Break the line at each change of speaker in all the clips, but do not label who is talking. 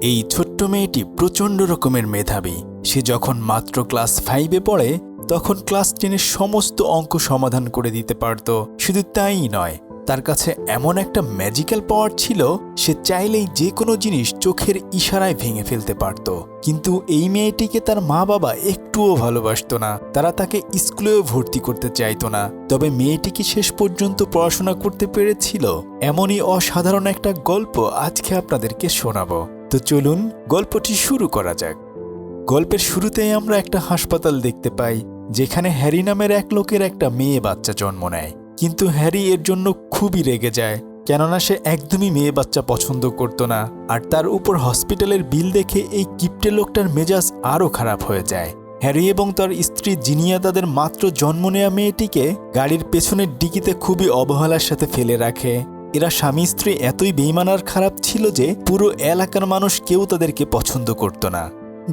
এই ছোট্ট মেয়েটি প্রচণ্ড রকমের মেধাবী। সে যখন মাত্র ক্লাস 5-এ পড়ে তখন ক্লাস 10-এর সমস্ত অঙ্ক সমাধান করে দিতে পারত। শুধু তাই নয়, তার কাছে এমন একটা ম্যাজিক্যাল পাওয়ার ছিল, সে চাইলেই যে কোনো জিনিস চোখের ইশারায় ভেঙে ফেলতে পারত। কিন্তু এই মেয়েটিকে তার মা বাবা একটুও ভালোবাসত না, তারা তাকে স্কুলেও ভর্তি করতে চাইতো না। তবে মেয়েটি কি শেষ পর্যন্ত পড়াশোনা করতে পেরেছিল? এমনই অসাধারণ একটা গল্প আজকে আপনাদেরকে শোনাবো। তো চলুন গল্পটি শুরু করা যাক। গল্পের শুরুতেই আমরা একটা হাসপাতাল দেখতে পাই, যেখানে হ্যারি নামের এক লোকের একটা মেয়ে বাচ্চা জন্ম নেয়। কিন্তু হ্যারি এর জন্য খুবই রেগে যায়, কেননা সে একদমই মেয়ে বাচ্চা পছন্দ করত না। আর তার উপর হসপিটালের বিল দেখে এই কিপ্টে লোকটার মেজাজ আরও খারাপ হয়ে যায়। হ্যারি এবং তার স্ত্রী জিনিয়া তাদের মাত্র জন্ম নেয়া মেয়েটিকে গাড়ির পেছনের ডিকিতে খুবই অবহেলার সাথে ফেলে রাখে। এরা স্বামী স্ত্রী এতই বেইমান আর খারাপ ছিল যে পুরো এলাকার মানুষ কেউ তাদেরকে পছন্দ করত না।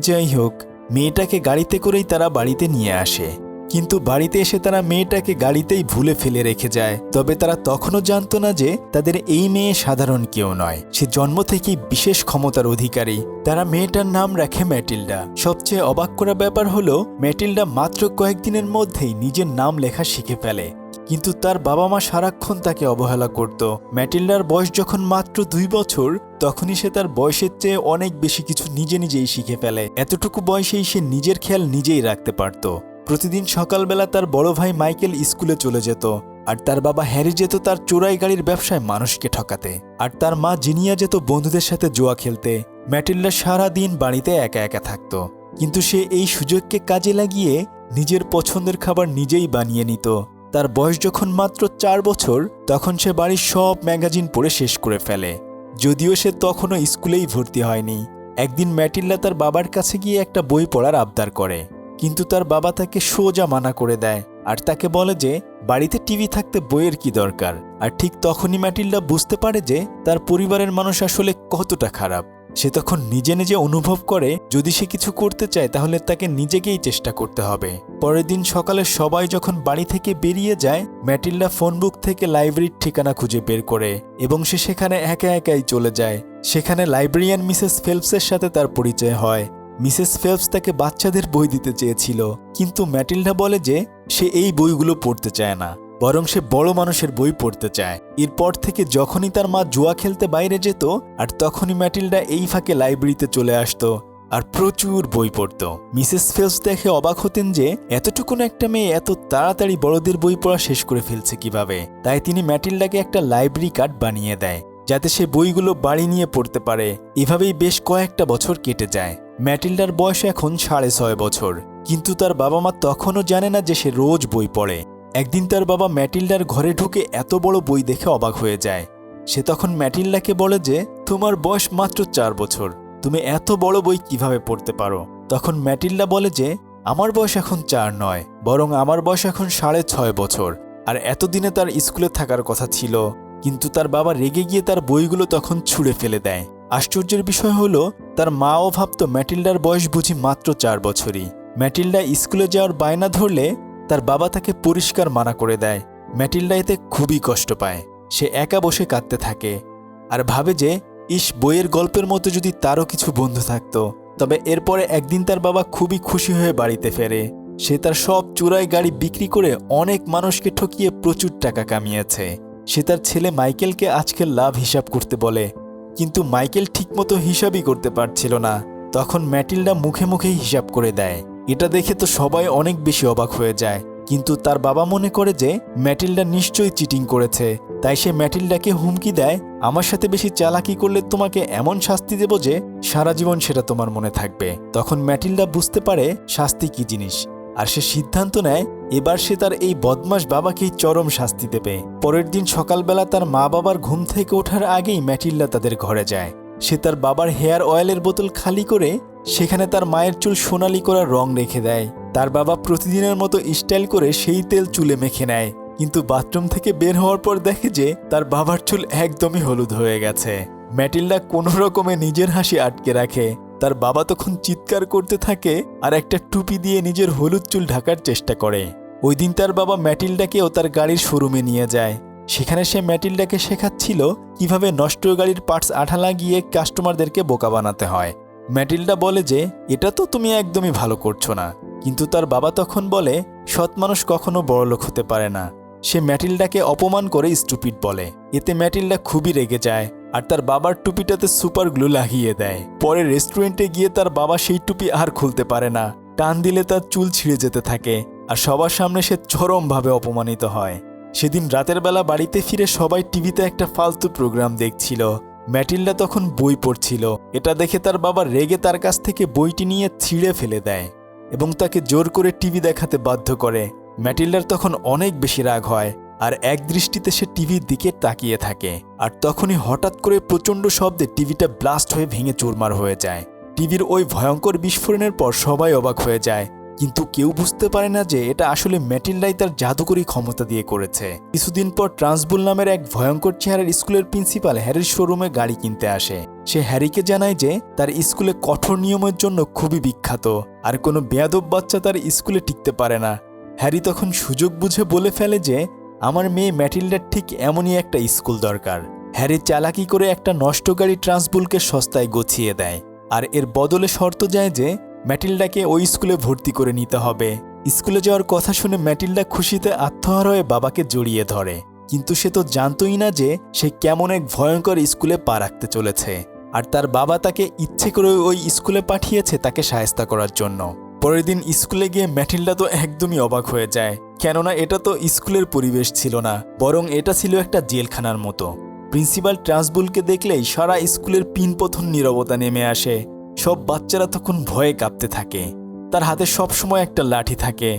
যাই হোক, মেয়েটাকে গাড়িতে করেই তারা বাড়িতে নিয়ে আসে। কিন্তু বাড়িতে এসে তারা মেয়েটাকে গাড়িতেই ভুলে ফেলে রেখে যায়। তবে তারা তখনও জানত না যে তাদের এই মেয়ে সাধারণ কেউ নয়, সে জন্ম থেকেই বিশেষ ক্ষমতার অধিকারী। তারা মেয়েটার নাম রাখে ম্যাটিল্ডা। সবচেয়ে অবাক করা ব্যাপার হলো, ম্যাটিল্ডা মাত্র কয়েকদিনের মধ্যেই নিজের নাম লেখা শিখে ফেলে। কিন্তু তার বাবা মা সারাক্ষণ তাকে অবহেলা করত। ম্যাটিল্ডার বয়স যখন মাত্র 2 বছর, তখনই সে তার বয়সের চেয়ে অনেক বেশি কিছু নিজেই শিখে ফেলে। এতটুকু বয়সেই সে নিজের খেয়াল নিজেই রাখতে পারত। প্রতিদিন সকালবেলা তার বড় ভাই মাইকেল স্কুলে চলে যেত, আর তার বাবা হ্যারি যেত তার চোরাই গাড়ির ব্যবসায় মানুষকে ঠকাতে, আর তার মা জিনিয়া যেত বন্ধুদের সাথে জুয়া খেলতে। ম্যাটিল্ডা সারা দিন বাড়িতে একা একা থাকত, কিন্তু সে এই সুযোগকে কাজে লাগিয়ে নিজের পছন্দের খাবার নিজেই বানিয়ে নিত। তার বয়স যখন মাত্র 4 বছর, তখন সে বাড়ির সব ম্যাগাজিন পড়ে শেষ করে ফেলে, যদিও সে তখনও স্কুলেই ভর্তি হয়নি। একদিন ম্যাটিল্ডা তার বাবার কাছে গিয়ে একটা বই পড়ার আবদার করে, কিন্তু তার বাবা তাকে সোজা মানা করে দেয় আর তাকে বলে যে বাড়িতে টিভি থাকতে বইয়ের কি দরকার। আর ঠিক তখনই ম্যাটিল্ডা বুঝতে পারে যে তার পরিবারের মানুষ আসলে কতটা খারাপ। সে তখন নিজে অনুভব করে, যদি সে কিছু করতে চায় তাহলে তাকে নিজেকেই চেষ্টা করতে হবে। পরের দিন সকালে সবাই যখন বাড়ি থেকে বেরিয়ে যায়, ম্যাটিল্ডা ফোনবুক থেকে লাইব্রেরির ঠিকানা খুঁজে বের করে এবং সে সেখানে একা একাই চলে যায়। সেখানে লাইব্রেরিয়ান মিসেস ফেলপসের সাথে তার পরিচয় হয়। মিসেস ফেলপস তাকে বাচ্চাদের বই দিতে চেয়েছিল, কিন্তু ম্যাটিল্ডা বলে যে সে এই বইগুলো পড়তে চায় না, বরং সে বড় মানুষের বই পড়তে চায়। এরপর থেকে যখনই তার মা জুয়া খেলতে বাইরে যেত, আর তখনই ম্যাটিল্ডা এই ফাঁকে লাইব্রেরিতে চলে আসতো আর প্রচুর বই পড়ত। মিসেস ফেলপস দেখে অবাক হতেন যে এতটুকুন একটা মেয়ে এত তাড়াতাড়ি বড়দের বই পড়া শেষ করে ফেলছে কিভাবে। তাই তিনি ম্যাটিল্ডাকে একটা লাইব্রেরি কার্ড বানিয়ে দেয়, যাতে সে বইগুলো বাড়ি নিয়ে পড়তে পারে। এভাবেই বেশ কয়েকটা বছর কেটে যায়। ম্যাটিল্ডার বয়স এখন 6.5 বছর, কিন্তু তার বাবা মা তখনও জানে না যে সে রোজ বই পড়ে। একদিন তার বাবা ম্যাটিল্ডার ঘরে ঢুকে এত বড় বই দেখে অবাক হয়ে যায়। সে তখন ম্যাটিল্ডাকে বলে যে তোমার বয়স মাত্র 4 বছর, তুমি এত বড় বই কিভাবে পড়তে পারো? তখন ম্যাটিল্ডা বলে যে আমার বয়স এখন 4 নয়, বরং আমার বয়স এখন 6.5 বছর, আর এতদিনে তার স্কুলে থাকার কথা ছিল। কিন্তু তার বাবা রেগে গিয়ে তার বইগুলো তখন ছুঁড়ে ফেলে দেয়। আশ্চর্যের বিষয় হলো, তার মাও ভাবত ম্যাটিল্ডার বয়স বুঝি মাত্র 4 বছরই। ম্যাটিল্ডা স্কুলে যাওয়ার বায়না ধরলে তার বাবা তাকে পরিষ্কার মানা করে দেয়। ম্যাটিল্ডা এতে খুবই কষ্ট পায়। সে একা বসে কাঁদতে থাকে আর ভাবে যে বইয়ের গল্পের মতো যদি তারও কিছু বন্ধু থাকতো। তবে এরপরে একদিন তার বাবা খুবই খুশি হয়ে বাড়িতে ফেরে। সে তার সব চোরাই গাড়ি বিক্রি করে অনেক মানুষকে ঠকিয়ে প্রচুর টাকা কামিয়েছে। সে তার ছেলে মাইকেলকে আজকের লাভ হিসাব করতে বলে, কিন্তু মাইকেল ঠিকমতো হিসাবই করতে পারছিল না। তখন ম্যাটিল্ডা মুখেই হিসাব করে দেয়। এটা দেখে তো সবাই অনেক বেশি অবাক হয়ে যায়, কিন্তু তার বাবা মনে করে যে ম্যাটিল্ডা নিশ্চয়ই চিটিং করেছে। তাই সে ম্যাটিল্ডাকে হুমকি দেয়, আমার সাথে বেশি চালাকি করলে তোমাকে এমন শাস্তি দেব যে সারা জীবন সেটা তোমার মনে থাকবে। তখন ম্যাটিল্ডা বুঝতে পারে শাস্তি কি জিনিস, আর সে সিদ্ধান্ত নেয় এবার সে তার এই বদমাশ বাবাকেই চরম শাস্তি দেবে। পরের দিন সকালবেলা তার মা বাবার ঘুম থেকে ওঠার আগেই ম্যাটিল্ডা তাদের ঘরে যায়। সে তার বাবার হেয়ার অয়েলের বোতল খালি করে সেখানে তার মায়ের চুল সোনালি করার রং রেখে দেয়। তার বাবা প্রতিদিনের মতো স্টাইল করে সেই তেল চুলে মেখে নেয়, কিন্তু বাথরুম থেকে বের হওয়ার পর দেখে যে তার বাবার চুল একদমই হলুদ হয়ে গেছে। ম্যাটিল্ডা কোনো রকমে নিজের হাসি আটকে রাখে। তার বাবা তখন চিৎকার করতে থাকে আর একটা টুপি দিয়ে নিজের হলুদ চুল ঢাকার চেষ্টা করে। ওই দিন তার বাবা ম্যাটিল্ডাকেও তার গাড়ির শোরুমে নিয়ে যায়। সেখানে সে ম্যাটিল্ডাকে শেখাচ্ছিল কিভাবে নষ্ট গাড়ির পার্টস আঠা লাগিয়ে কাস্টমারদেরকে বোকা বানাতে হয়। ম্যাটিল্ডা বলে যে এটা তো তুমি একদমই ভালো করছো না, কিন্তু তার বাবা তখন বলে সৎ মানুষ কখনো বড়লোক হতে পারে না। সে ম্যাটিল্ডাকে অপমান করে স্টুপিড বলে। এতে ম্যাটিল্ডা খুবই রেগে যায় আর তার বাবার টুপিটাতে সুপার গ্লু লাগিয়ে দেয়। পরে রেস্টুরেন্টে গিয়ে তার বাবা সেই টুপি আর খুলতে পারে না, টান দিলে তার চুল ছিঁড়ে যেতে থাকে আর সবার সামনে সে চরমভাবে অপমানিত হয়। সেদিন রাতের বেলা বাড়িতে ফিরে সবাই টিভিতে একটা ফালতু প্রোগ্রাম দেখছিল। ম্যাটিল্ডা তখন বই পড়ছিল। এটা দেখে তার বাবা রেগে তার কাছ থেকে বইটি নিয়ে ছিঁড়ে ফেলে দেয় এবং তাকে জোর করে টিভি দেখাতে বাধ্য করে। ম্যাটিল্ডার তখন অনেক বেশি রাগ হয় আর এক দৃষ্টিতে সে টিভির দিকে তাকিয়ে থাকে। আর তখনই হঠাৎ করে প্রচণ্ড শব্দে টিভিটা ব্লাস্ট হয়ে ভেঙে চুরমার হয়ে যায়। টিভির ওই ভয়ঙ্কর বিস্ফোরণের পর সবাই অবাক হয়ে যায়, কিন্তু কেউ বুঝতে পারে না যে এটা আসলে ম্যাটিল্ডাই তার জাদুকরী ক্ষমতা দিয়ে করেছে। কিছুদিন পর ট্রান্সবুল নামের এক ভয়ঙ্কর চেহারার স্কুলের প্রিন্সিপাল হ্যারির শোরুমে গাড়ি কিনতে আসে। সে হ্যারিকে জানায় যে তার স্কুলে কঠোর নিয়মের জন্য খুবই বিখ্যাত আর কোনো বেয়াদব বাচ্চা তার স্কুলে টিকতে পারে না। হ্যারি তখন সুযোগ বুঝে বলে ফেলে যে আমার মেয়ে ম্যাটিল্ডার ঠিক এমনই একটা স্কুল দরকার। হ্যারি চালাকি করে একটা নষ্ট গাড়ি ট্রান্সবুলকে সস্তায় গছিয়ে দেয় আর এর বদলে শর্ত যায় যে ম্যাটিল্ডাকে ওই স্কুলে ভর্তি করে নিতে হবে। স্কুলে যাওয়ার কথা শুনে ম্যাটিল্ডা খুশিতে আত্মহার হয়ে বাবাকে জড়িয়ে ধরে, কিন্তু সে তো জানতই না যে সে কেমন এক ভয়ঙ্কর স্কুলে পা রাখতে চলেছে আর তার বাবা তাকে ইচ্ছে করে ওই স্কুলে পাঠিয়েছে তাকে সাহায্য করার জন্য। পরের দিন স্কুলে গিয়ে ম্যাটিল্ডা তো একদমই অবাক হয়ে যায়, কেননা এটা তো স্কুলের পরিবেশ ছিল না, বরং এটা ছিল একটা জেলখানার মতো। প্রিন্সিপাল ট্রান্সবুলকে দেখলেই সারা স্কুলের পিনপথন নীরবতা নেমে আসে। সব বাচ্চারা তখন ভয়ে কাঁপতে থাকে। তার হাতে সবসময় একটা লাঠি থাকে।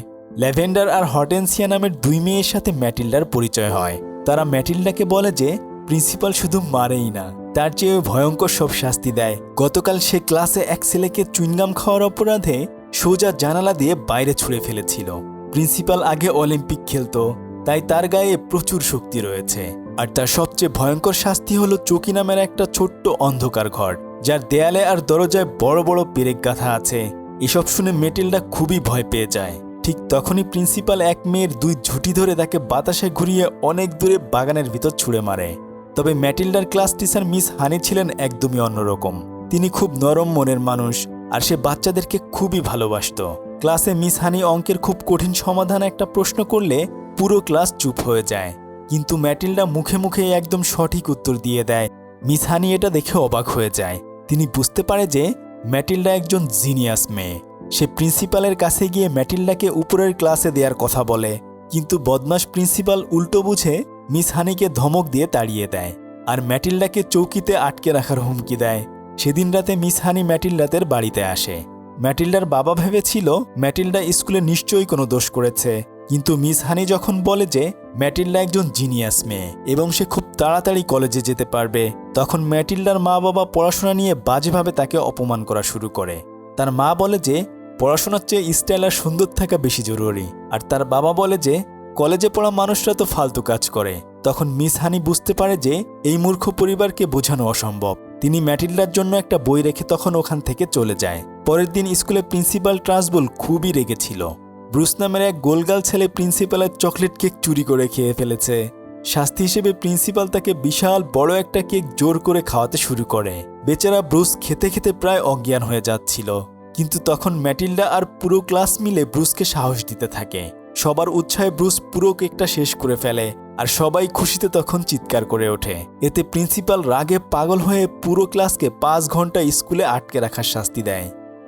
ল্যাভেন্ডার আর হর্টেনসিয়া নামের দুই মেয়ের সাথে ম্যাটিল্ডার পরিচয় হয়। তারা ম্যাটিল্ডাকে বলে যে প্রিন্সিপাল শুধু মারেই না, তার চেয়ে ভয়ঙ্কর সব শাস্তি দেয়। গতকাল সে ক্লাসে এক ছেলেকে চুইংগাম খাওয়ার অপরাধে সোজা জানালা দিয়ে বাইরে ছুঁড়ে ফেলেছিল। প্রিন্সিপাল আগে অলিম্পিক খেলতো, তাই তার গায়ে প্রচুর শক্তি রয়েছে। আর তার সবচেয়ে ভয়ঙ্কর শাস্তি হলো চকি নামের একটা ছোট্ট অন্ধকার ঘর, যার দেয়ালে আর দরজায় বড় বড় পেরেক গাঁথা আছে। এসব শুনে ম্যাটিল্ডা খুবই ভয় পেয়ে যায়। ঠিক তখনই প্রিন্সিপাল এক মেয়ের দুই ঝুঁটি ধরে তাকে বাতাসে ঘুরিয়ে অনেক দূরে বাগানের ভিতর ছুঁড়ে মারে। তবে ম্যাটিল্ডার ক্লাস টিচার মিস হানি ছিলেন একদমই অন্যরকম। তিনি খুব নরম মনের মানুষ আর সে বাচ্চাদেরকে খুবই ভালোবাসত। ক্লাসে মিস হানি অঙ্কের খুব কঠিন সমাধান একটা প্রশ্ন করলে পুরো ক্লাস চুপ হয়ে যায়, কিন্তু ম্যাটিল্ডা মুখে মুখে একদম সঠিক উত্তর দিয়ে দেয়। মিস হানি এটা দেখে অবাক হয়ে যায়। তিনি বুঝতে পারে যে ম্যাটিল্ডা একজন জিনিয়াস মেয়ে। সে প্রিন্সিপালের কাছে গিয়ে ম্যাটিল্ডাকে উপরের ক্লাসে দেওয়ার কথা বলে, কিন্তু বদমাশ প্রিন্সিপাল উল্টো বুঝে মিস হানিকে ধমক দিয়ে তাড়িয়ে দেয় আর ম্যাটিল্ডাকে চৌকিতে আটকে রাখার হুমকি দেয়। সেদিন রাতে মিস হানি ম্যাটিল্ডাদের বাড়িতে আসে। ম্যাটিল্ডার বাবা ভেবেছিল ম্যাটিল্ডা স্কুলে নিশ্চয়ই কোনো দোষ করেছে, কিন্তু মিস হানি যখন বলে যে ম্যাটিল্ডা একজন জিনিয়াস মেয়ে এবং সে খুব তাড়াতাড়ি কলেজে যেতে পারবে, তখন ম্যাটিল্ডার মা বাবা পড়াশোনা নিয়ে বাজেভাবে তাকে অপমান করা শুরু করে। তার মা বলে যে পড়াশোনার চেয়ে স্টাইল আর সুন্দর থাকা বেশি জরুরি, আর তার বাবা বলে যে কলেজে পড়া মানুষরা তো ফালতু কাজ করে। তখন মিস হানি বুঝতে পারে যে এই মূর্খ পরিবারকে বোঝানো অসম্ভব। তিনি ম্যাটিল্ডার জন্য একটা বই রেখে তখন ওখান থেকে চলে যায়। পরের দিন স্কুলে প্রিন্সিপাল ট্রান্সবুল খুবই রেগেছিল। ব্রুস নামের এক গোলগাল ছেলে প্রিন্সিপালের চকলেট কেক চুরি করে খেয়ে ফেলেছে। শাস্তি হিসেবে প্রিন্সিপাল তাকে বিশাল বড় একটা কেক জোর করে খাওয়াতে শুরু করে। বেচারা ব্রুস খেতে খেতে প্রায় অজ্ঞান হয়ে যাচ্ছিল, কিন্তু তখন ম্যাটিল্ডা আর পুরো ক্লাস মিলে ব্রুসকে সাহস দিতে থাকে। সবার উৎসাহে ব্রুস পুরো কেকটা শেষ করে ফেলে আর সবাই খুশিতে তখন চিৎকার করে ওঠে। এতে প্রিন্সিপাল রাগে পাগল হয়ে পুরো ক্লাসকে 5 ঘন্টা স্কুলে আটকে রাখার শাস্তি দেয়।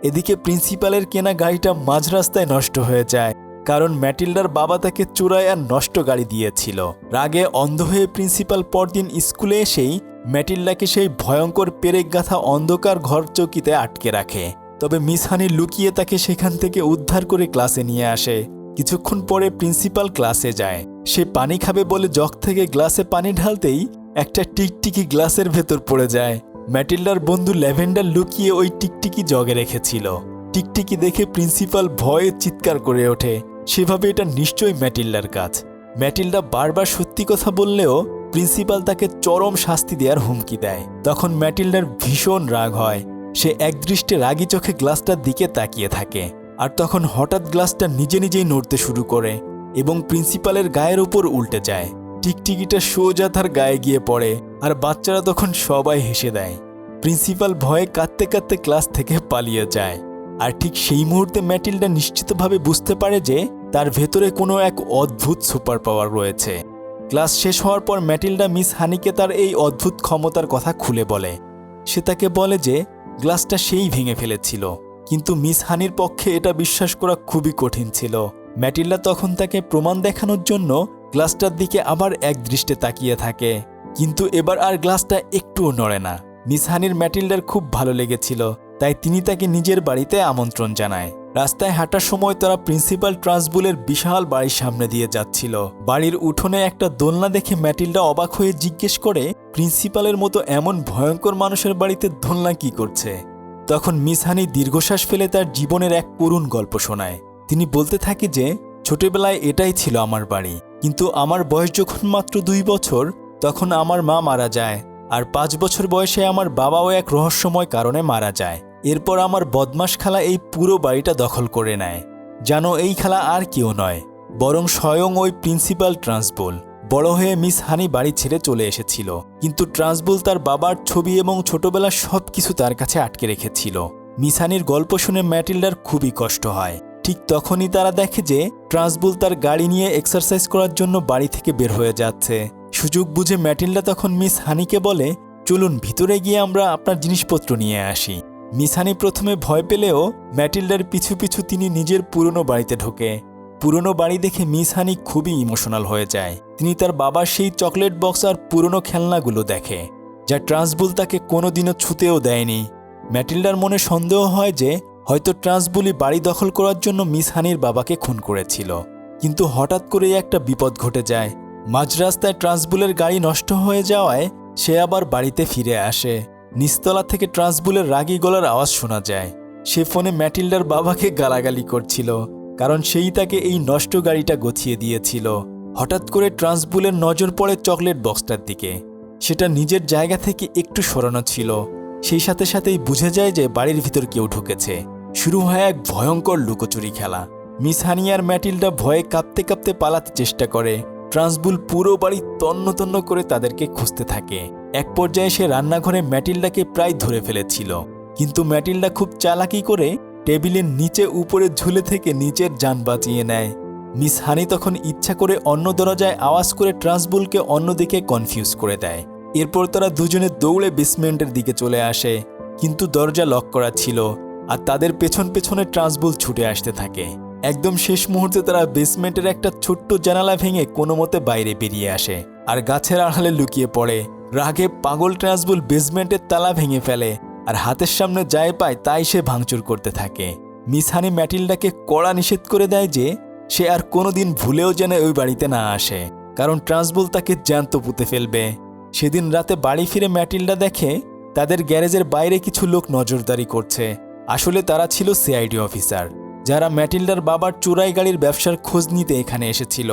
এদিকে প্রিন্সিপালের কেনা গাড়িটা মাঝ রাস্তায় নষ্ট হয়ে যায়, কারণ ম্যাটিল্ডার বাবা তাকে চোরাই আর নষ্ট গাড়ি দিয়েছিল। রাগে অন্ধ হয়ে প্রিন্সিপাল পরদিন স্কুলে এসেই ম্যাটিল্ডাকে সেই ভয়ঙ্কর পেরেক গাঁথা অন্ধকার ঘর চৌকিতে আটকে রাখে। তবে মিস হানি লুকিয়ে তাকে সেখান থেকে উদ্ধার করে ক্লাসে নিয়ে আসে। কিছুক্ষণ পরে প্রিন্সিপাল ক্লাসে যায়। সে পানি খাবে বলে জগ থেকে গ্লাসে পানি ঢালতেই একটা টিকটিকি গ্লাসের ভেতর পড়ে যায়। ম্যাটিল্ডার বন্ধু ল্যাভেন্ডার লুকিয়ে ওই টিকটিকি জগে রেখেছিল। টিকটিকি দেখে প্রিন্সিপাল ভয়ে চিৎকার করে ওঠে। সেভাবে এটা নিশ্চয়ই ম্যাটিল্ডার কাজ। ম্যাটিল্ডা বারবার সত্যি কথা বললেও প্রিন্সিপাল তাকে চরম শাস্তি দেওয়ার হুমকি দেয়। তখন ম্যাটিল্ডার ভীষণ রাগ হয়। সে একদৃষ্টে রাগী চোখে গ্লাসটার দিকে তাকিয়ে থাকে, আর তখন হঠাৎ গ্লাসটা নিজে নিজেই নড়তে শুরু করে এবং প্রিন্সিপালের গায়ের উপর উল্টে যায়। টিকটিকিটা সোজা তার গায়ে গিয়ে পড়ে আর বাচ্চারা তখন সবাই হেসে দেয়। প্রিন্সিপাল ভয়ে কাঁদতে কাঁদতে ক্লাস থেকে পালিয়ে যায়। আর ঠিক সেই মুহূর্তে ম্যাটিল্ডা নিশ্চিতভাবে বুঝতে পারে যে তার ভেতরে কোনো এক অদ্ভুত সুপার পাওয়ার রয়েছে। ক্লাস শেষ হওয়ার পর ম্যাটিল্ডা মিস হানিকে তার এই অদ্ভুত ক্ষমতার কথা খুলে বলে। সে তাকে বলে যে গ্লাসটা সেই ভেঙে ফেলেছিল, কিন্তু মিস হানির পক্ষে এটা বিশ্বাস করা খুবই কঠিন ছিল। ম্যাটিল্ডা তখন তাকে প্রমাণ দেখানোর জন্য গ্লাসটার দিকে আবার এক দৃষ্টে তাকিয়ে থাকে, কিন্তু এবার আর গ্লাসটা একটুও নড়ে না। মিস হানির ম্যাটিল্ডার খুব ভালো লেগেছিল, তাই তিনি তাকে নিজের বাড়িতে আমন্ত্রণ জানায়। রাস্তায় হাঁটার সময় তারা প্রিন্সিপাল ট্রান্সবুলের বিশাল বাড়ির সামনে দিয়ে যাচ্ছিল। বাড়ির উঠোনে একটা দোলনা দেখে ম্যাটিল্ডা অবাক হয়ে জিজ্ঞেস করে, প্রিন্সিপালের মতো এমন ভয়ঙ্কর মানুষের বাড়িতে দোলনা কি করছে? তখন মিস হানি দীর্ঘশ্বাস ফেলে তার জীবনের এক করুণ গল্প শোনায়। তিনি বলতে থাকে যে ছোটবেলায় এটাই ছিল আমার বাড়ি, কিন্তু আমার বয়স যখন মাত্র 2 বছর তখন আমার মা মারা যায়, আর 5 বছর বয়সে আমার বাবাও এক রহস্যময় কারণে মারা যায়। এরপর আমার বদমাশ খালা এই পুরো বাড়িটা দখল করে নেয়। জানো, এই খালা আর কেউ নয়, বরং স্বয়ং ওই প্রিন্সিপাল ট্রান্সবুল। বড় হয়ে মিস হানি বাড়ি ছেড়ে চলে এসেছিল, কিন্তু ট্রান্সবুল তার বাবার ছবি এবং ছোটবেলার সব কিছু তার কাছে আটকে রেখেছিল। মিস হানির গল্প শুনে ম্যাটিল্ডার খুবই কষ্ট হয়। ঠিক তখনই তারা দেখে যে ট্রান্সবুল তার গাড়ি নিয়ে এক্সারসাইজ করার জন্য বাড়ি থেকে বের হয়ে যাচ্ছে। সুযোগ বুঝে ম্যাটিল্ডা তখন মিস হানিকে বলে, চলুন ভিতরে গিয়ে আমরা আপনার জিনিসপত্র নিয়ে আসি। মিস হানি প্রথমে ভয় পেলেও ম্যাটিল্ডার পিছু পিছু তিনি নিজের পুরনো বাড়িতে ঢোকে। পুরনো বাড়ি দেখে মিস হানি খুবই ইমোশনাল হয়ে যায়। তিনি তার বাবার সেই চকলেট বক্স আর পুরনো খেলনাগুলো দেখে, যা ট্রান্সবুল তাকে কোনোদিনও ছুঁতেও দেয়নি। ম্যাটিল্ডার মনে সন্দেহ হয় যে হয়তো ট্রান্সবুলই বাড়ি দখল করার জন্য মিস হানির বাবাকে খুন করেছিল। কিন্তু হঠাৎ করেই একটা বিপদ ঘটে যায়। মাঝ রাস্তায় ট্রান্সবুলের গাড়ি নষ্ট হয়ে যাওয়ায় সে আবার বাড়িতে ফিরে আসে। নিচতলা থেকে ট্রান্সবুলের রাগী গলার আওয়াজ শোনা যায়। সে ফোনে ম্যাটিল্ডার বাবাকে গালাগালি করছিল, কারণ সেই তাকে এই নষ্ট গাড়িটা গছিয়ে দিয়েছিল। হঠাৎ করে ট্রান্সবুলের নজর পড়ে চকলেট বক্সটার দিকে। সেটা নিজের জায়গা থেকে একটু সরানো ছিল। সেই সাথে সাথেই বুঝে যায় যে বাড়ির ভিতর কেউ ঢুকেছে। শুরু হয় এক ভয়ঙ্কর লুকোচুরি খেলা। মিস হানি আর ম্যাটিল্ডা ভয়ে কাঁপতে কাঁপতে পালাতে চেষ্টা করে। ট্রান্সবুল পুরো বাড়ি তন্ন তন্ন করে তাদেরকে খুঁজতে থাকে। এক পর্যায়ে সে রান্নাঘরে ম্যাটিল্ডাকে প্রায় ধরে ফেলেছিল, কিন্তু ম্যাটিল্ডা খুব চালাকি করে টেবিলের নিচে উপরে ঝুলে থেকে নিচের যান বাঁচিয়ে নেয়। মিস হানি তখন ইচ্ছা করে অন্য দরজায় আওয়াজ করে ট্রান্সবুলকে অন্যদিকে কনফিউজ করে দেয়। এরপর তারা দুজনে দৌড়ে বেসমেন্টের দিকে চলে আসে, কিন্তু দরজা লক করা ছিল আর তাদের পেছন পেছনে ট্রান্সবুল ছুটে আসতে থাকে। একদম শেষ মুহূর্তে তারা বেসমেন্টের একটা ছোট্ট জানালা ভেঙে কোনো মতে বাইরে বেরিয়ে আসে আর গাছের আড়ালে লুকিয়ে পড়ে। রাগে পাগল ট্রান্সবুল বেসমেন্টের তালা ভেঙে ফেলে আর হাতের সামনে যাই পায় তাই সে ভাঙচুর করতে থাকে। মিস হানি ম্যাটিল্ডাকে কড়া নিষেধ করে দেয় যে সে আর কোনোদিন ভুলেও যেন ওই বাড়িতে না আসে, কারণ ট্রান্সবুল তাকে জ্যান্ত পুঁতে ফেলবে। সেদিন রাতে বাড়ি ফিরে ম্যাটিল্ডা দেখে তাদের গ্যারেজের বাইরে কিছু লোক নজরদারি করছে। আসলে তারা ছিল সিআইডি অফিসার, যারা ম্যাটিল্ডার বাবার চোরাই গাড়ির ব্যবসার খোঁজ নিতে এখানে এসেছিল।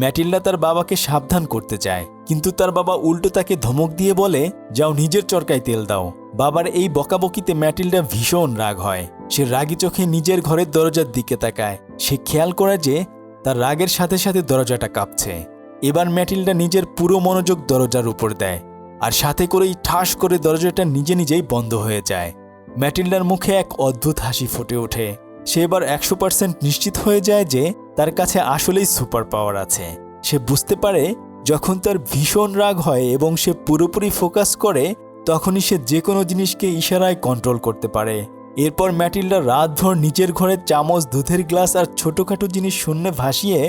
ম্যাটিল্ডা তার বাবাকে সাবধান করতে চায়, কিন্তু তার বাবা উল্টো তাকে ধমক দিয়ে বলে, যাও নিজের চরকায় তেল দাও। বাবার এই বকাবকিতে ম্যাটিল্ডা ভীষণ রাগ হয়। সে রাগী চোখে নিজের ঘরের দরজার দিকে তাকায়। সে খেয়াল করে যে তার রাগের সাথে সাথে দরজাটা কাঁপছে। এবার ম্যাটিল্ডা নিজের পুরো মনোযোগ দরজার উপর দেয়, আর সাথে করেই ঠাস করে দরজাটা নিজে নিজেই বন্ধ হয়ে যায়। ম্যাটিল্ডার মুখে এক অদ্ভুত হাসি ফুটে ওঠে। সে এবার 100% নিশ্চিত হয়ে যায় যে তার কাছে আসলেই সুপার পাওয়ার আছে। সে বুঝতে পারে যখন তার ভীষণ রাগ হয় এবং সে পুরোপুরি ফোকাস করে, তখনই সে যে কোনো জিনিসকে ইশারায় কন্ট্রোল করতে পারে। এরপর ম্যাটিল্ডা রাতভর নিজের ঘরে চামচ, দুধের গ্লাস আর ছোটোখাটো জিনিস শূন্যে ভাসিয়ে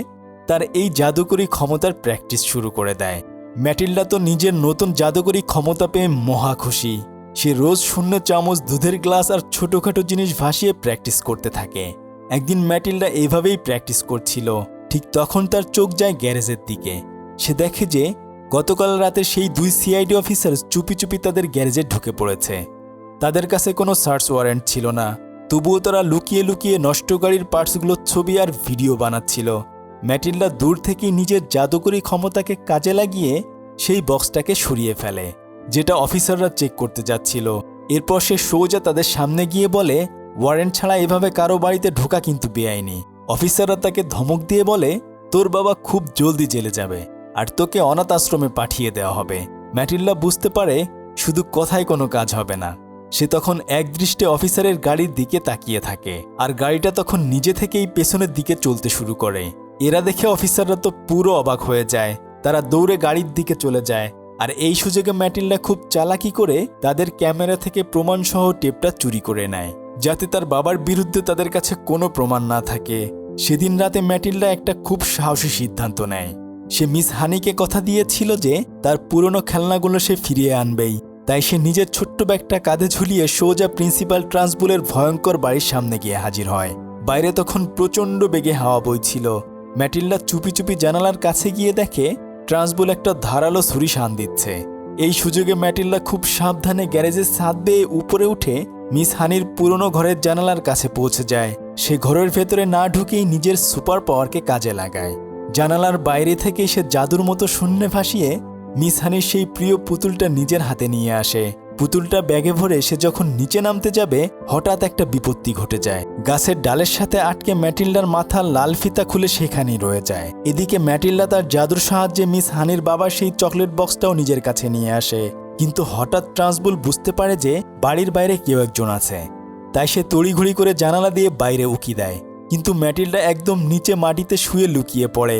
তার এই জাদুকরী ক্ষমতার প্র্যাকটিস শুরু করে দেয়। ম্যাটিল্ডা তো নিজের নতুন জাদুকরী ক্ষমতা পেয়ে মহা খুশি। সে রোজ শূন্য চামচ, দুধের গ্লাস আর ছোটোখাটো জিনিস ভাসিয়ে প্র্যাকটিস করতে থাকে। একদিন ম্যাটিল্ডা এভাবেই প্র্যাকটিস করছিল। ঠিক তখন তার চোখ যায় গ্যারেজের দিকে। সে দেখে যে গতকাল রাতে সেই 2 সিআইডি অফিসার চুপি চুপি তাদের গ্যারেজে ঢুকে পড়েছে। তাদের কাছে কোনো সার্চ ওয়ারেন্ট ছিল না, তবুও তারা লুকিয়ে লুকিয়ে নষ্ট গাড়ির পার্টসগুলোর ছবি আর ভিডিও বানাচ্ছিল। ম্যাটিল্ডা দূর থেকেই নিজের জাদুকরী ক্ষমতাকে কাজে লাগিয়ে সেই বক্সটাকে সরিয়ে ফেলে, যেটা অফিসাররা চেক করতে যাচ্ছিল। এরপর সে সোজা তাদের সামনে গিয়ে বলে, ওয়ারেন্ট ছাড়া এভাবে কারো বাড়িতে ঢোকা কিন্তু বেআইনি। অফিসাররা তাকে ধমক দিয়ে বলে, তোর বাবা খুব জলদি জেলে যাবে, আর তোকে অনাথ আশ্রমে পাঠিয়ে দেওয়া হবে। ম্যাটিল্ডা বুঝতে পারে শুধু কথায় কোনো কাজ হবে না। সে তখন একদৃষ্টে অফিসারের গাড়ির দিকে তাকিয়ে থাকে, আর গাড়িটা তখন নিজে থেকেই পেছনের দিকে চলতে শুরু করে। এরা দেখে অফিসাররা তো পুরো অবাক হয়ে যায়। তারা দৌড়ে গাড়ির দিকে চলে যায়, আর এই সুযোগে ম্যাটিল্ডা খুব চালাকি করে তাদের ক্যামেরা থেকে প্রমাণসহ টেপটা চুরি করে নেয়, যাতে তার বাবার বিরুদ্ধে তাদের কাছে কোনো প্রমাণ না থাকে। সেদিন রাতে ম্যাটিল্ডা একটা খুব সাহসী সিদ্ধান্ত নেয়। সে মিস হানিকে কথা দিয়েছিল যে তার পুরনো খেলনাগুলো সে ফিরিয়ে আনবেই। তাই সে নিজের ছোট্ট ব্যাগটা কাঁধে ঝুলিয়ে সোজা প্রিন্সিপাল ট্রান্সবুলের ভয়ঙ্কর বাড়ির সামনে গিয়ে হাজির হয়। বাইরে তখন প্রচণ্ড বেগে হাওয়া বইছিল। ম্যাটিল্ডা চুপি চুপি জানালার কাছে গিয়ে দেখে ট্রান্সবুল একটা ধারালো ছুরি শান দিচ্ছে। এই সুযোগে ম্যাটিল্ডা খুব সাবধানে গ্যারেজের ছাদ বেয়ে উপরে উঠে মিস হানির পুরনো ঘরের জানালার কাছে পৌঁছে যায়। সে ঘরের ভেতরে না ঢুকেই নিজের সুপার পাওয়ারকে কাজে লাগায়। জানালার বাইরে থেকে সে জাদুর মতো শূন্যে ভাসিয়ে মিস হানির সেই প্রিয় পুতুলটা নিজের হাতে নিয়ে আসে। পুতুলটা ব্যাগে ভরে সে যখন নিচে নামতে যাবে, হঠাৎ একটা বিপত্তি ঘটে যায়। গাছের ডালের সাথে আটকে ম্যাটিল্ডার মাথার লাল ফিতা খুলে সেখানেই রয়ে যায়। এদিকে ম্যাটিল্ডা তার জাদুর সাহায্যে মিস হানির বাবার সেই চকলেট বক্সটাও নিজের কাছে নিয়ে আসে। কিন্তু হঠাৎ ট্রান্সবুল বুঝতে পারে যে বাড়ির বাইরে কেউ একজন আছে। তাই সে তড়িঘড়ি করে জানালা দিয়ে বাইরে উকি দেয়, কিন্তু ম্যাটিল্ডা একদম নিচে মাটিতে শুয়ে লুকিয়ে পড়ে।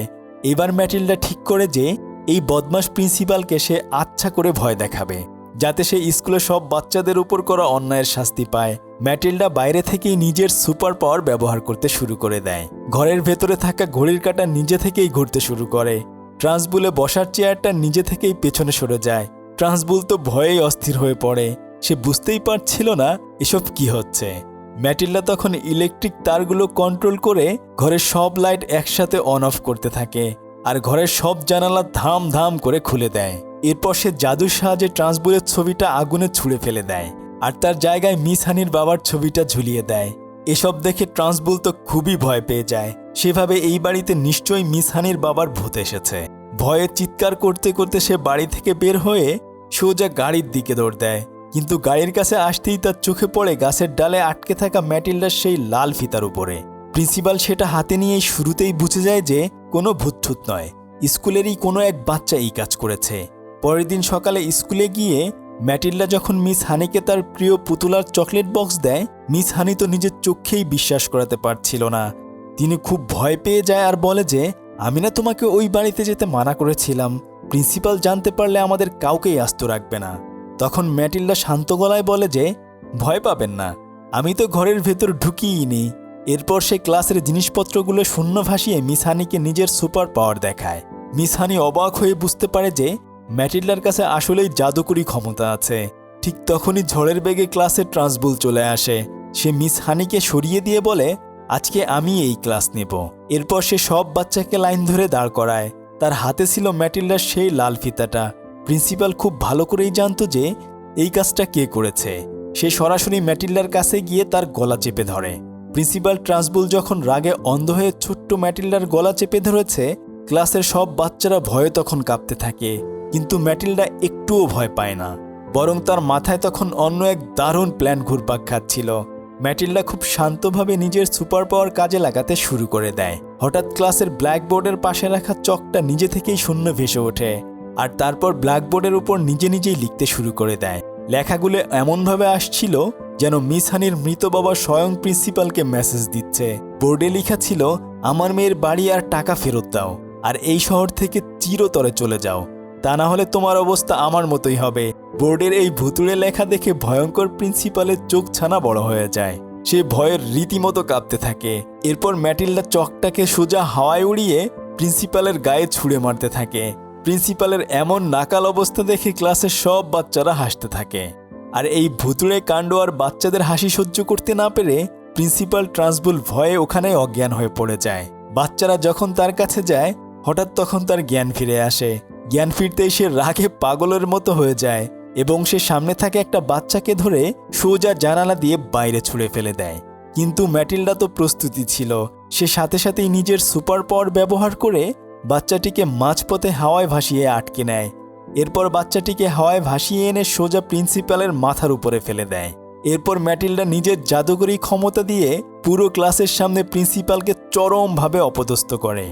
এবার ম্যাটিল্ডা ঠিক করে যে এই বদমাশ প্রিন্সিপালকে সে আচ্ছা করে ভয় দেখাবে, যাতে সে স্কুলে সব বাচ্চাদের উপর করা অন্যায়ের শাস্তি পায়। ম্যাটিল্ডা বাইরে থেকেই নিজের সুপার পাওয়ার ব্যবহার করতে শুরু করে দেয়। ঘরের ভেতরে থাকা ঘড়ির কাঁটা নিজে থেকেই ঘুরতে শুরু করে। ট্রান্সবুলে বসার চেয়ারটা নিজে থেকেই পেছনে সরে যায়। ট্রান্সবুল তো ভয়েই অস্থির হয়ে পড়ে। সে বুঝতেই পারছিল না এসব কি হচ্ছে। ম্যাটিল্ডা তখন ইলেকট্রিক তারগুলো কন্ট্রোল করে ঘরের সব লাইট একসাথে অন অফ করতে থাকে, আর ঘরের সব জানালা ধাম ধাম করে খুলে দেয়। এরপর সে জাদুর সাহায্যে ট্রান্সবুলের ছবিটা আগুনে ছুঁড়ে ফেলে দেয়, আর তার জায়গায় মিস হানির বাবার ছবিটা ঝুলিয়ে দেয়। এসব দেখে ট্রান্সবুল তো খুবই ভয় পেয়ে যায়। সেভাবে এই বাড়িতে নিশ্চয়ই মিস হানির বাবার ভূত এসেছে। ভয়ে চিৎকার করতে করতে সে বাড়ি থেকে বের হয়ে সোজা গাড়ির দিকে দৌড় দেয়। কিন্তু গাড়ির কাছে আসতেই তার চোখে পড়ে গাছের ডালে আটকে থাকা ম্যাটিল্ডার সেই লাল ফিতার উপরে। প্রিন্সিপাল সেটা হাতে নিয়ে শুরুতেই বুঝে যায় যে কোনো ভূতঠুত নয়, স্কুলেরই কোনো এক বাচ্চা এই কাজ করেছে। পরের দিন সকালে স্কুলে গিয়ে ম্যাটিল্ডা যখন মিস হানিকে তার প্রিয় পুতুলার চকলেট বক্স দেয়, মিস হানি তো নিজের চোখেই বিশ্বাস করাতে পারছিল না। তিনি খুব ভয় পেয়ে যায় আর বলে যে আমি না তোমাকে ওই বাড়িতে যেতে মানা করেছিলাম, প্রিন্সিপাল জানতে পারলে আমাদের কাউকেই আস্ত রাখবে না। তখন ম্যাটিল্ডা শান্ত গলায় বলে যে ভয় পাবেন না, আমি তো ঘরের ভেতর ঢুকিই নি। এরপর সে ক্লাসের জিনিসপত্রগুলো শূন্য ভাসিয়ে মিস হানিকে নিজের সুপার পাওয়ার দেখায়। মিস হানি অবাক হয়ে বুঝতে পারে যে ম্যাটিল্ডার কাছে আসলেই জাদুকরি ক্ষমতা আছে। ঠিক তখনই ঝড়ের বেগে ক্লাসে ট্রান্সবুল চলে আসে। সে মিস হানিকে সরিয়ে দিয়ে বলে আজকে আমি এই ক্লাস নেব। এরপর সে সব বাচ্চাকে লাইন ধরে দাঁড় করায়। তার হাতে ছিল ম্যাটিল্ডার সেই লাল ফিতাটা। প্রিন্সিপাল খুব ভালো করেই জানতো যে এই কাজটা কে করেছে। সে সরাসরি ম্যাটিল্ডার কাছে গিয়ে তার গলা চেপে ধরে। প্রিন্সিপাল ট্রান্সবুল যখন রাগে অন্ধ হয়ে ছোট্ট ম্যাটিল্ডার গলা চেপে ধরেছে, ক্লাসের সব বাচ্চারা ভয়ে তখন কাঁপতে থাকে। কিন্তু ম্যাটিল্ডা একটুও ভয় পায় না, বরং তার মাথায় তখন অন্য এক দারুণ প্ল্যান ঘুরপাক খাচ্ছিল। ম্যাটিল্ডা খুব শান্তভাবে নিজের সুপার পাওয়ার কাজে লাগাতে শুরু করে দেয়। হঠাৎ ক্লাসের ব্ল্যাকবোর্ডের পাশে রাখা চকটা নিজে থেকেই শূন্য ভেসে ওঠে, আর তারপর ব্ল্যাকবোর্ডের উপর নিজে নিজেই লিখতে শুরু করে দেয়। লেখাগুলো এমনভাবে আসছিল যেন মিস হানির মৃত বাবা স্বয়ং প্রিন্সিপালকে মেসেজ দিচ্ছে। বোর্ডে লেখা ছিল আমার মেয়ের বাড়ি আর টাকা ফেরত দাও, আর এই শহর থেকে চিরতরে চলে যাও, তা না হলে তোমার অবস্থা আমার মতোই হবে। বোর্ডের এই ভুতুড়ে লেখা দেখে ভয়ঙ্কর প্রিন্সিপালের চোখ ছানা বড় হয়ে যায়। সে ভয়ের রীতিমতো কাঁপতে থাকে। এরপর ম্যাটিল্ডা চকটাকে সোজা হাওয়ায় উড়িয়ে প্রিন্সিপালের গায়ে ছুঁড়ে মারতে থাকে। প্রিন্সিপালের এমন নাকাল অবস্থা দেখে ক্লাসের সব বাচ্চারা হাসতে থাকে। আর এই ভুতুড়ে কাণ্ড আর বাচ্চাদের হাসি সহ্য করতে না পেরে প্রিন্সিপাল ট্রান্সবুল ভয়ে ওখানে অজ্ঞান হয়ে পড়ে যায়। বাচ্চারা যখন তার কাছে যায়, হঠাৎ তখন তার জ্ঞান ফিরে আসে। জ্ঞান ফিরতেই সে রাগে পাগলের মতো হয়ে যায় এবং সে সামনে থাকে একটা বাচ্চাকে ধরে সোজা জানালা দিয়ে বাইরে ছুঁড়ে ফেলে দেয়। কিন্তু ম্যাটিল্ডা তো প্রস্তুতি ছিল। সে সাথে সাথেই নিজের সুপার পাওয়ার ব্যবহার করে বাচ্চাটিকে মাঝপথে হাওয়ায় ভাসিয়ে আটকে নেয়। এরপর বাচ্চাটিকে হাওয়ায় ভাসিয়ে এনে সোজা প্রিন্সিপালের মাথার উপরে ফেলে দেয়। এরপর ম্যাটিল্ডা নিজের জাদুকরী ক্ষমতা দিয়ে পুরো ক্লাসের সামনে প্রিন্সিপালকে চরমভাবে অপদস্থ করে।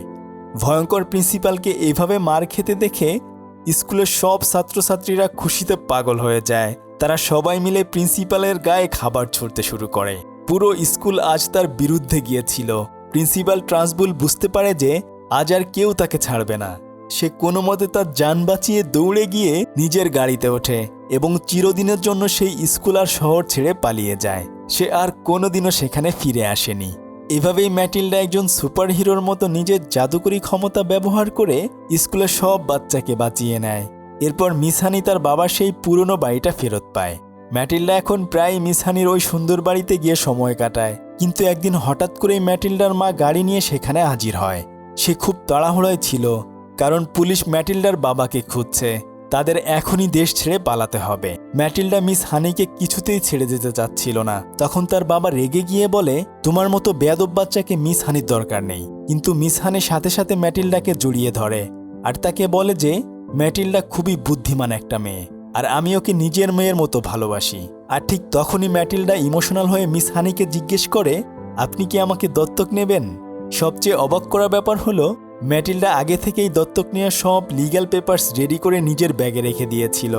ভয়ঙ্কর প্রিন্সিপালকে এভাবে মার খেতে দেখে স্কুলের সব ছাত্রছাত্রীরা খুশিতে পাগল হয়ে যায়। তারা সবাই মিলে প্রিন্সিপালের গায়ে খাবার ছুঁড়তে শুরু করে। পুরো স্কুল আজ তার বিরুদ্ধে গিয়েছিল। প্রিন্সিপাল ট্রান্সবুল বুঝতে পারে যে আজ আর কেউ তাকে ছাড়বে না। সে কোনো মতে তার যান বাঁচিয়ে দৌড়ে গিয়ে নিজের গাড়িতে ওঠে এবং চিরদিনের জন্য সেই স্কুল আর শহর ছেড়ে পালিয়ে যায়। সে আর কোনোদিনও সেখানে ফিরে আসেনি। এভাবেই ম্যাটিল্ডা একজন সুপারহিরোর মতো নিজের জাদুকরী ক্ষমতা ব্যবহার করে স্কুলের সব বাচ্চাকে বাঁচিয়ে নেয়। এরপর মিস হানি তার বাবার সেই পুরনো বাড়িটা ফেরত পায়। ম্যাটিল্ডা এখন প্রায় মিস হানির ওই সুন্দর বাড়িতে গিয়ে সময় কাটায়। কিন্তু একদিন হঠাৎ করেই ম্যাটিল্ডার মা গাড়ি নিয়ে সেখানে হাজির হয়। সে খুব তাড়াহুড়োয় ছিল, কারণ পুলিশ ম্যাটিল্ডার বাবাকে খুঁজছে। তাদের এখনই দেশ ছেড়ে পালাতে হবে। ম্যাটিল্ডা মিস হানিকে কিছুতেই ছেড়ে যেতে চাচ্ছিল না। তখন তার বাবা রেগে গিয়ে বলে, তোমার মতো বেয়াদব বাচ্চাকে মিস হানির দরকার নেই। কিন্তু মিস হানি সাথে সাথে ম্যাটিল্ডাকে জড়িয়ে ধরে আর তাকে বলে যে ম্যাটিল্ডা খুবই বুদ্ধিমান একটা মেয়ে, আর আমি ওকে নিজের মেয়ের মতো ভালোবাসি। আর ঠিক তখনই ম্যাটিল্ডা ইমোশনাল হয়ে মিস হানিকে জিজ্ঞেস করে, আপনি কি আমাকে দত্তক নেবেন? সবচেয়ে অবাক করা ব্যাপার হলো, ম্যাটিল্ডা আগে থেকেই দত্তক নেওয়া সব লিগ্যাল পেপার্স রেডি করে নিজের ব্যাগে রেখে দিয়েছিল।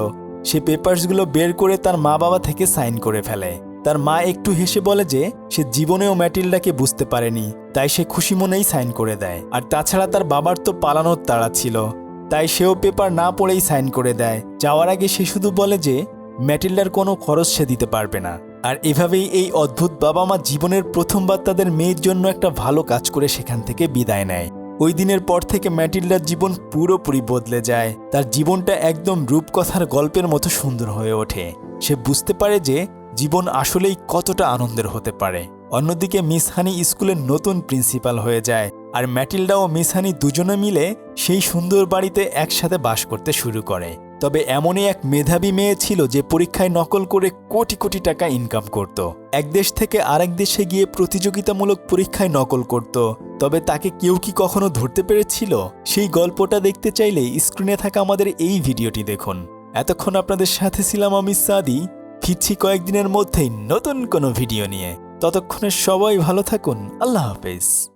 সে পেপার্সগুলো বের করে তার মা বাবা থেকে সাইন করে ফেলে। তার মা একটু হেসে বলে যে সে জীবনেও ম্যাটিল্ডাকে বুঝতে পারেনি, তাই সে খুশি মনেই সাইন করে দেয়। আর তাছাড়া তার বাবার তো পালানোর তাড়া ছিল, তাই সেও পেপার না পড়েই সাইন করে দেয়। যাওয়ার আগে সে শুধু বলে যে ম্যাটিল্ডার কোনো খরচ সে দিতে পারবে না। আর এভাবেই এই অদ্ভুত বাবা মা জীবনের প্রথমবার তাদের মেয়ের জন্য একটা ভালো কাজ করে সেখান থেকে বিদায় নেয়। ওই দিনের পর থেকে ম্যাটিল্ডার জীবন পুরোপুরি বদলে যায়। তার জীবনটা একদম রূপকথার গল্পের মতো সুন্দর হয়ে ওঠে। সে বুঝতে পারে যে জীবন আসলেই কতটা আনন্দের হতে পারে। অন্যদিকে মিস হানি স্কুলের নতুন প্রিন্সিপাল হয়ে যায়, আর ম্যাটিল্ডা ও মিস হানি দুজনে মিলে সেই সুন্দর বাড়িতে একসাথে বাস করতে শুরু করে। তবে এমনই এক মেধাবী মেয়ে ছিল যে পরীক্ষায় নকল করে কোটি কোটি টাকা ইনকাম করত। এক দেশ থেকে আরেক দেশে গিয়ে প্রতিযোগিতামূলক পরীক্ষায় নকল করত। তবে তাকে কেউ কি কখনো ধরতে পেরেছিল? সেই গল্পটা দেখতে চাইলে স্ক্রিনে থাকা আমাদের এই ভিডিওটি দেখুন। এতক্ষণ আপনাদের সাথে ছিলাম আমি সাদি। ফিরছি কয়েকদিনের মধ্যেই নতুন কোনো ভিডিও নিয়ে। ততক্ষণে সবাই ভালো থাকুন। আল্লাহ হাফেজ।